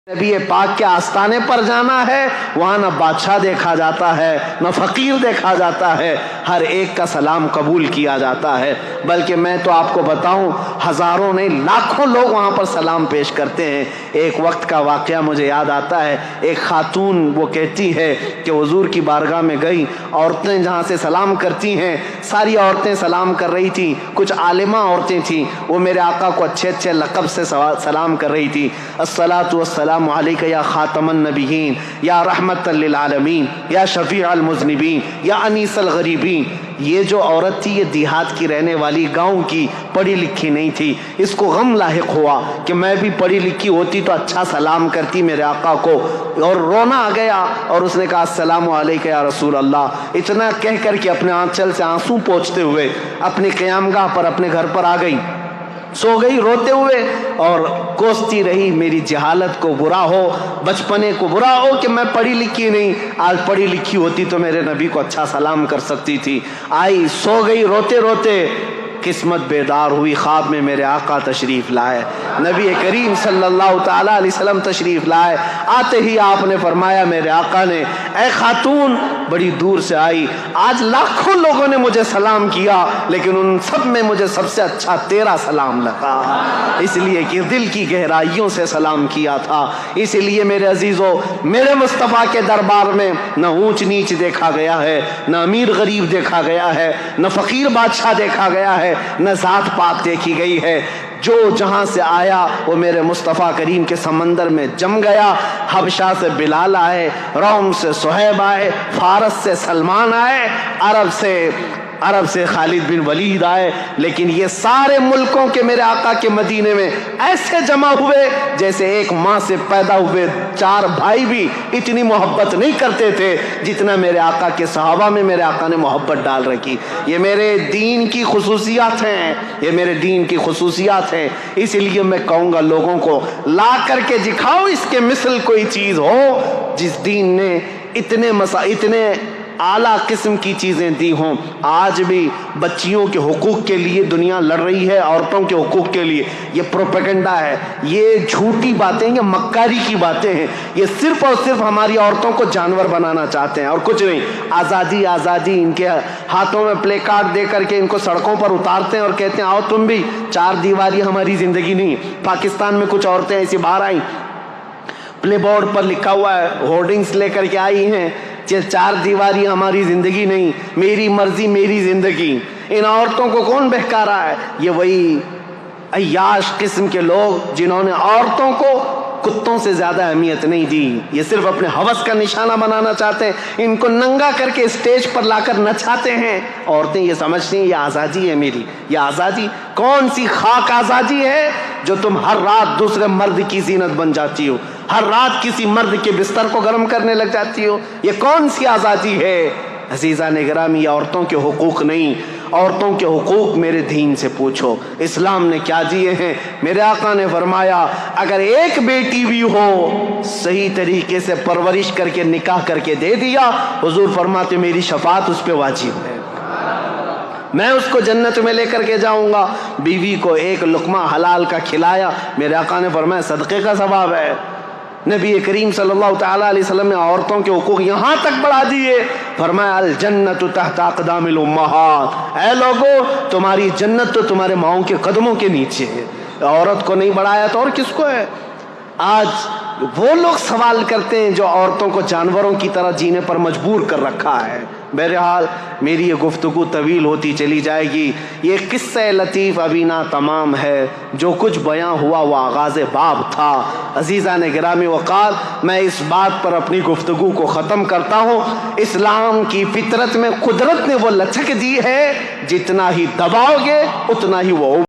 نبی پاک کے آستانے پر جانا ہے، وہاں نہ بادشاہ دیکھا جاتا ہے نہ فقیر دیکھا جاتا ہے، ہر ایک کا سلام قبول کیا جاتا ہے۔ بلکہ میں تو آپ کو بتاؤں، ہزاروں نہیں لاکھوں لوگ وہاں پر سلام پیش کرتے ہیں۔ ایک وقت کا واقعہ مجھے یاد آتا ہے، ایک خاتون وہ کہتی ہے کہ حضور کی بارگاہ میں گئی، عورتیں جہاں سے سلام کرتی ہیں ساری عورتیں سلام کر رہی تھیں، کچھ عالمہ عورتیں تھیں، وہ میرے آقا کو اچھے اچھے لقب سے سلام کر رہی تھی۔ الصلاۃ والسلام علیک یا خاتم النبیین، یا رحمت للعالمین، یا شفیع المذنبین، یا انیس الغریبین۔ یہ جو عورت تھی یہ دیہات کی رہنے والی، گاؤں کی، پڑھی لکھی نہیں تھی۔ اس کو غم لاحق ہوا کہ میں بھی پڑھی لکھی ہوتی تو اچھا سلام کرتی میرے آقا کو، اور رونا آ گیا، اور اس نے کہا السلام علیکم یا رسول اللہ۔ اتنا کہہ کر کے اپنے آنچل سے آنسو پوچھتے ہوئے اپنی قیامگاہ پر اپنے گھر پر آ گئی، سو گئی روتے ہوئے، اور کوستی رہی میری جہالت کو برا ہو، بچپنے کو برا ہو کہ میں پڑھی لکھی نہیں، آج پڑھی لکھی ہوتی تو میرے نبی کو اچھا سلام کر سکتی تھی۔ آئی، سو گئی روتے روتے، قسمت بیدار ہوئی، خواب میں میرے آقا تشریف لائے، نبی کریم صلی اللہ تعالی علیہ وسلم تشریف لائے۔ آتے ہی آپ نے فرمایا، میرے آقا نے، اے خاتون بڑی دور سے آئی، آج لاکھوں لوگوں نے مجھے سلام کیا لیکن ان سب میں مجھے سب سے اچھا تیرا سلام لگا، اس لیے کہ دل کی گہرائیوں سے سلام کیا تھا۔ اس لیے میرے عزیزو، میرے مصطفیٰ کے دربار میں نہ اونچ نیچ دیکھا گیا ہے، نہ امیر غریب دیکھا گیا ہے، نہ فقیر بادشاہ دیکھا گیا ہے، نہ ذات پات دیکھی گئی ہے۔ جو جہاں سے آیا وہ میرے مصطفیٰ کریم کے سمندر میں جم گیا۔ حبشہ سے بلال آئے، روم سے صہیب آئے، فارس سے سلمان آئے، عرب سے خالد بن ولید آئے، لیکن یہ سارے ملکوں کے میرے آقا کے مدینے میں ایسے جمع ہوئے جیسے ایک ماں سے پیدا ہوئے چار بھائی بھی اتنی محبت نہیں کرتے تھے جتنا میرے آقا کے صحابہ میں میرے آقا نے محبت ڈال رکھی۔ یہ میرے دین کی خصوصیات ہیں، یہ میرے دین کی خصوصیات ہیں۔ اس لیے میں کہوں گا لوگوں کو لا کر کے دکھاؤ اس کے مثل کوئی چیز ہو جس دین نے اتنے اعلیٰ قسم کی چیزیں دی ہوں۔ آج بھی بچیوں کے حقوق کے لیے دنیا لڑ رہی ہے، عورتوں کے حقوق کے لیے۔ یہ پروپیگنڈا ہے، یہ جھوٹی باتیں، یہ مکاری کی باتیں ہیں۔ یہ صرف اور صرف ہماری عورتوں کو جانور بنانا چاہتے ہیں اور کچھ نہیں۔ آزادی آزادی، ان کے ہاتھوں میں پلے کارڈ دے کر کے ان کو سڑکوں پر اتارتے ہیں اور کہتے ہیں آؤ تم بھی۔ چار دیواری ہماری زندگی نہیں۔ پاکستان میں کچھ عورتیں ایسی باہر آئیں، پلے بورڈ پر لکھا ہوا ہے، ہورڈنگز لے کر کے آئی ہیں، چار دیواری ہماری زندگی نہیں، میری مرضی میری زندگی۔ ان عورتوں کو کون بہکا رہا ہے؟ یہ وہی عیاش قسم کے لوگ جنہوں نے عورتوں کو کتوں سے زیادہ اہمیت نہیں دی۔ یہ صرف اپنے ہوس کا نشانہ بنانا چاہتے ہیں، ان کو ننگا کر کے اسٹیج پر لا کر نچاتے ہیں۔ عورتیں یہ سمجھتی ہیں یہ آزادی ہے میری۔ یہ آزادی کون سی خاک آزادی ہے جو تم ہر رات دوسرے مرد کی زینت بن جاتی ہو، ہر رات کسی مرد کے بستر کو گرم کرنے لگ جاتی ہو؟ یہ کون سی آزادی ہے؟ عزیزان گرامی، یہ عورتوں کے حقوق نہیں، عورتوں کے حقوق میرے دین سے پوچھو، اسلام نے کیا دیے ہیں۔ میرے آقا نے فرمایا اگر ایک بیٹی بھی ہو صحیح طریقے سے پرورش کر کے نکاح کر کے دے دیا، حضور فرماتے میری شفاعت اس پہ واجب ہے، میں اس کو جنت میں لے کر کے جاؤں گا۔ بیوی کو ایک لقمہ حلال کا کھلایا، میرے آقا نے فرمایا صدقے کا ثواب ہے۔ نبی کریم صلی اللہ تعالیٰ علیہ وسلم نے عورتوں کے حقوق یہاں تک بڑھا دیے، فرمایا الجنت تحت اقدام الامہات، اے لوگو تمہاری جنت تو تمہارے ماؤں کے قدموں کے نیچے ہے۔ عورت کو نہیں بڑھایا تو اور کس کو ہے؟ آج وہ لوگ سوال کرتے ہیں جو عورتوں کو جانوروں کی طرح جینے پر مجبور کر رکھا ہے۔ بہرحال میری یہ گفتگو طویل ہوتی چلی جائے گی۔ یہ قصہ لطیف ابھی نہ تمام ہے، جو کچھ بیاں ہوا وہ آغاز باب تھا۔ عزیزان گرامی وقال، میں اس بات پر اپنی گفتگو کو ختم کرتا ہوں، اسلام کی فطرت میں قدرت نے وہ لچک دی ہے، جتنا ہی دباؤ گے اتنا ہی وہ